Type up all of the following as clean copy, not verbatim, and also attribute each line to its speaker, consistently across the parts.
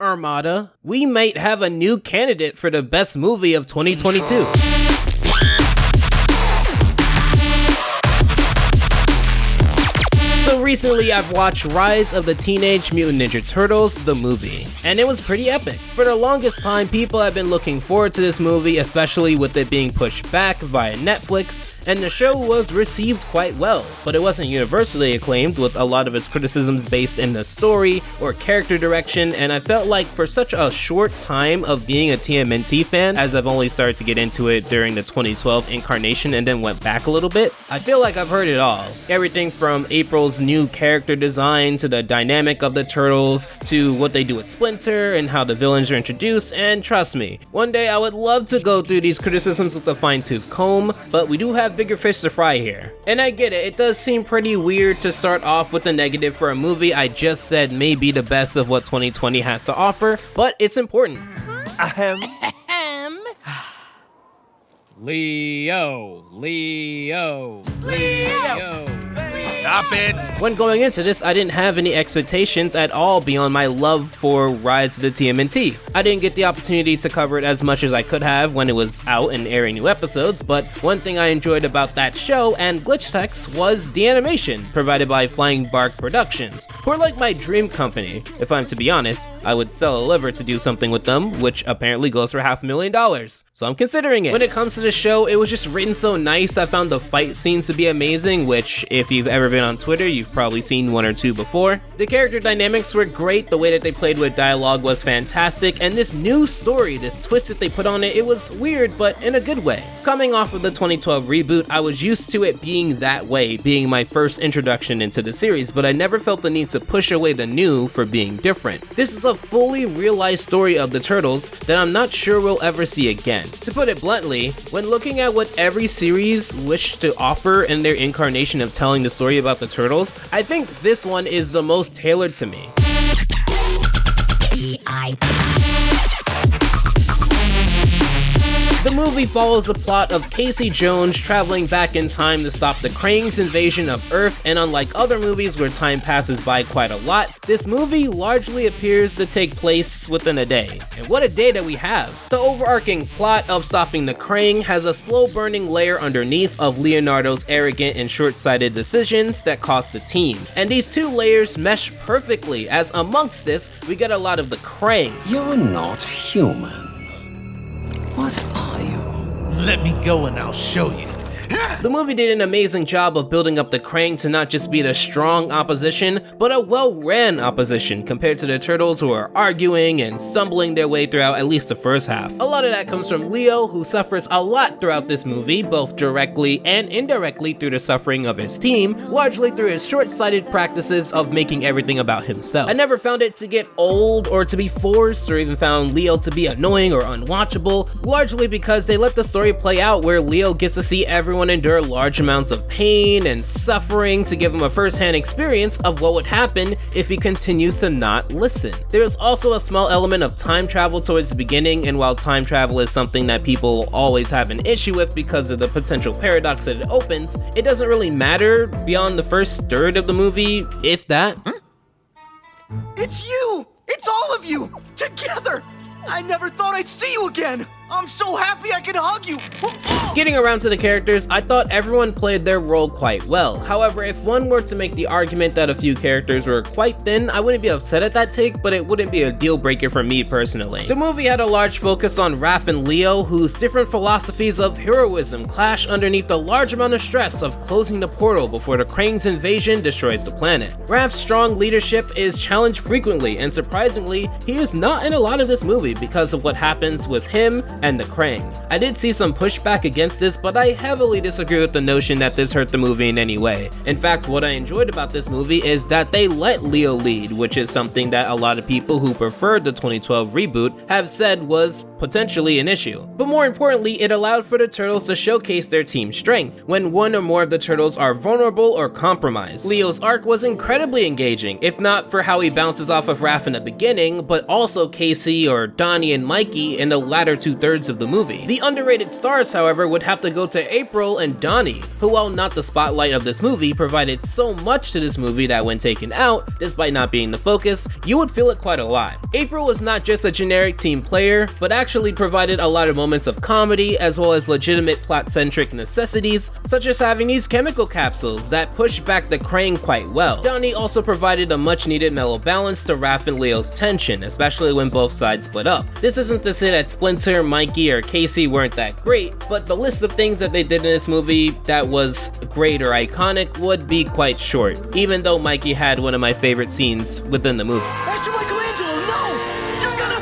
Speaker 1: Armada, we might have a new candidate for the best movie of 2022. So recently I've watched Rise of the Teenage Mutant Ninja Turtles, the movie, and it was pretty epic. For the longest time, people have been looking forward to this movie, especially with it being pushed back via Netflix, and the show was received quite well, but it wasn't universally acclaimed, with a lot of its criticisms based in the story or character direction, and I felt like for such a short time of being a TMNT fan, as I've only started to get into it during the 2012 incarnation and then went back a little bit, I feel like I've heard it all. Everything from April's new character design to the dynamic of the turtles to what they do with Splinter and how the villains are introduced, and trust me, one day I would love to go through these criticisms with a fine-tooth comb, but we do have bigger fish to fry here. And I get it, it does seem pretty weird to start off with a negative for a movie I just said may be the best of what 2020 has to offer, but it's important. Leo.
Speaker 2: Stop it!
Speaker 1: When going into this, I didn't have any expectations at all beyond my love for Rise of the TMNT. I didn't get the opportunity to cover it as much as I could have when it was out and airing new episodes, but one thing I enjoyed about that show and Glitch Text was the animation provided by Flying Bark Productions, who are like my dream company. If I'm to be honest, I would sell a liver to do something with them, which apparently goes for $500,000, so I'm considering it. When it comes to the show, it was just written so nice. I found the fight scenes to be amazing, which if you've ever been on Twitter, you've probably seen one or two before. The character dynamics were great, the way that they played with dialogue was fantastic, and this new story, this twist that they put on it, it was weird, but in a good way. Coming off of the 2012 reboot, I was used to it being that way, being my first introduction into the series, but I never felt the need to push away the new for being different. This is a fully realized story of the Turtles that I'm not sure we'll ever see again. To put it bluntly, when looking at what every series wished to offer in their incarnation of telling the story about the Turtles, I think this one is the most tailored to me. The movie follows the plot of Casey Jones traveling back in time to stop the Krang's invasion of Earth, and unlike other movies where time passes by quite a lot, this movie largely appears to take place within a day. And what a day that we have! The overarching plot of stopping the Krang has a slow-burning layer underneath of Leonardo's arrogant and short-sighted decisions that cost the team. And these two layers mesh perfectly, as amongst this, we get a lot of the Krang.
Speaker 3: You're not human. What are you?
Speaker 2: Let me go and I'll show you.
Speaker 1: The movie did an amazing job of building up the Krang to not just be the strong opposition, but a well-ran opposition compared to the Turtles, who are arguing and stumbling their way throughout at least the first half. A lot of that comes from Leo, who suffers a lot throughout this movie, both directly and indirectly through the suffering of his team, largely through his short-sighted practices of making everything about himself. I never found it to get old or to be forced, or even found Leo to be annoying or unwatchable, largely because they let the story play out where Leo gets to see everyone endure large amounts of pain and suffering to give him a first-hand experience of what would happen if he continues to not listen. There's also a small element of time travel towards the beginning, and while time travel is something that people always have an issue with because of the potential paradox that it opens, it doesn't really matter beyond the first third of the movie, if that.
Speaker 4: It's you! It's all of you! Together! I never thought I'd see you again! I'm so happy I can hug you!
Speaker 1: Getting around to the characters, I thought everyone played their role quite well. However, if one were to make the argument that a few characters were quite thin, I wouldn't be upset at that take, but it wouldn't be a deal breaker for me personally. The movie had a large focus on Raph and Leo, whose different philosophies of heroism clash underneath a large amount of stress of closing the portal before the Krang's invasion destroys the planet. Raph's strong leadership is challenged frequently, and surprisingly, he is not in a lot of this movie because of what happens with him and the Krang. I did see some pushback against this, but I heavily disagree with the notion that this hurt the movie in any way. In fact, what I enjoyed about this movie is that they let Leo lead, which is something that a lot of people who preferred the 2012 reboot have said was potentially an issue. But more importantly, it allowed for the Turtles to showcase their team's strength when one or more of the Turtles are vulnerable or compromised. Leo's arc was incredibly engaging, if not for how he bounces off of Raph in the beginning, but also Casey or Donnie and Mikey in the latter 2/3 2/3 of the movie. The underrated stars, however, would have to go to April and Donnie, who, while not the spotlight of this movie, provided so much to this movie that when taken out, despite not being the focus, you would feel it quite a lot. April was not just a generic team player, but actually provided a lot of moments of comedy as well as legitimate plot-centric necessities, such as having these chemical capsules that push back the Krang quite well. Donnie also provided a much-needed mellow balance to Raph and Leo's tension, especially when both sides split up. This isn't to say that Splinter, Mikey, or Casey weren't that great, but the list of things that they did in this movie that was great or iconic would be quite short, even though Mikey had one of my favorite scenes within the movie.
Speaker 4: Master Michelangelo, no! You're gonna...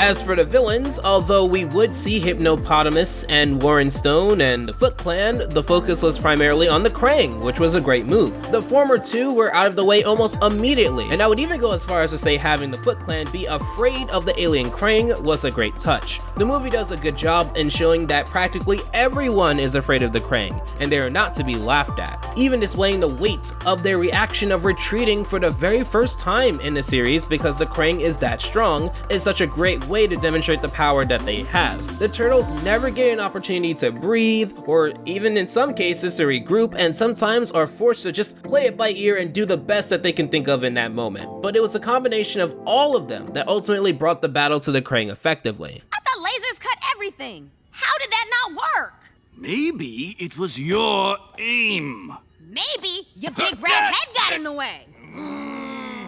Speaker 1: As for the villains, although we would see Hypnopotamus and Warren Stone and the Foot Clan, the focus was primarily on the Krang, which was a great move. The former two were out of the way almost immediately, and I would even go as far as to say having the Foot Clan be afraid of the alien Krang was a great touch. The movie does a good job in showing that practically everyone is afraid of the Krang, and they are not to be laughed at, even displaying the weight of their reaction of retreating for the very first time in the series because the Krang is that strong is such a great way to demonstrate the power that they have. The turtles never get an opportunity to breathe, or even in some cases to regroup, and sometimes are forced to just play it by ear and do the best that they can think of in that moment. But it was a combination of all of them that ultimately brought the battle to the Krang effectively.
Speaker 5: I thought lasers cut everything. How did that not work?
Speaker 6: Maybe it was your aim.
Speaker 5: Maybe your big red head got in the way.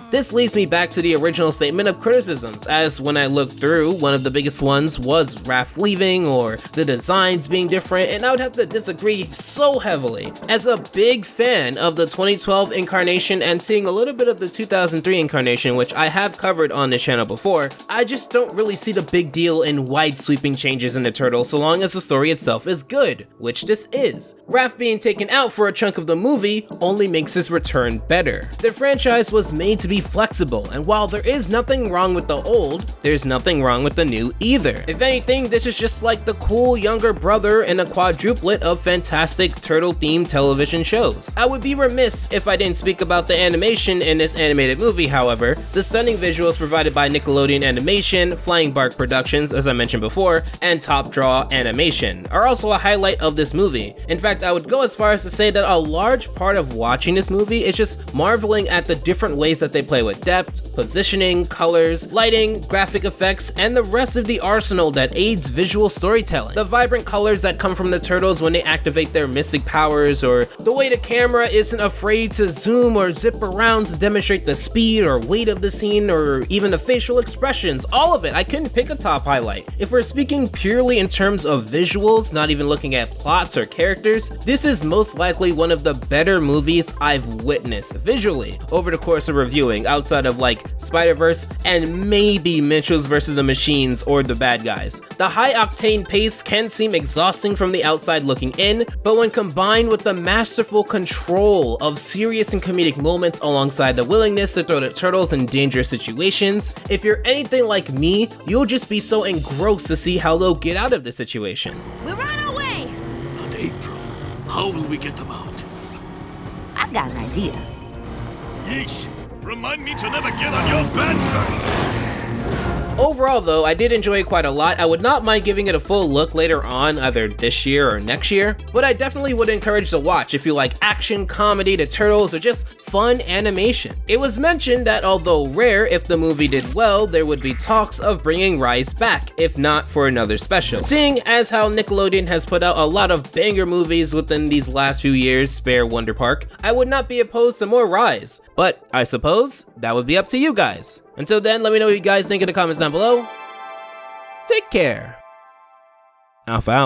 Speaker 1: This leads me back to the original statement of criticisms, as when I looked through, one of the biggest ones was Raph leaving or the designs being different, and I would have to disagree so heavily. As a big fan of the 2012 incarnation and seeing a little bit of the 2003 incarnation, which I have covered on this channel before, I just don't really see the big deal in wide sweeping changes in the Turtles so long as the story itself is good, which this is. Raph being taken out for a chunk of the movie only makes his return better. The franchise was made to be flexible, and while there is nothing wrong with the old, there's nothing wrong with the new either. If anything, this is just like the cool younger brother in a quadruplet of fantastic turtle-themed television shows. I would be remiss if I didn't speak about the animation in this animated movie, however. The stunning visuals provided by Nickelodeon Animation, Flying Bark Productions, as I mentioned before, and Top Draw Animation are also a highlight of this movie. In fact, I would go as far as to say that a large part of watching this movie is just marveling at the different ways that they play with depth, positioning, colors, lighting, graphic effects, and the rest of the arsenal that aids visual storytelling. The vibrant colors that come from the turtles when they activate their mystic powers, or the way the camera isn't afraid to zoom or zip around to demonstrate the speed or weight of the scene, or even the facial expressions, all of it. I couldn't pick a top highlight. If we're speaking purely in terms of visuals, not even looking at plots or characters, this is most likely one of the better movies I've witnessed visually over the course of reviewing, outside of like Spider-Verse and maybe Mitchell's vs. the Machines or The Bad Guys. The high octane pace can seem exhausting from the outside looking in, but when combined with the masterful control of serious and comedic moments alongside the willingness to throw the turtles in dangerous situations, if you're anything like me, you'll just be so engrossed to see how they'll get out of the situation.
Speaker 5: We're on our way.
Speaker 6: But April, how will we get them out?
Speaker 5: I've got an idea.
Speaker 6: Yeesh! Remind me to never get on your bad side!
Speaker 1: Overall though, I did enjoy it quite a lot. I would not mind giving it a full look later on, either this year or next year, but I definitely would encourage to watch if you like action, comedy, the turtles, or just fun animation. It was mentioned that although rare, if the movie did well, there would be talks of bringing Rise back, if not for another special. Seeing as how Nickelodeon has put out a lot of banger movies within these last few years, spare Wonder Park, I would not be opposed to more Rise, but I suppose that would be up to you guys. Until then, let me know what you guys think in the comments down below. Take care. Alpha out.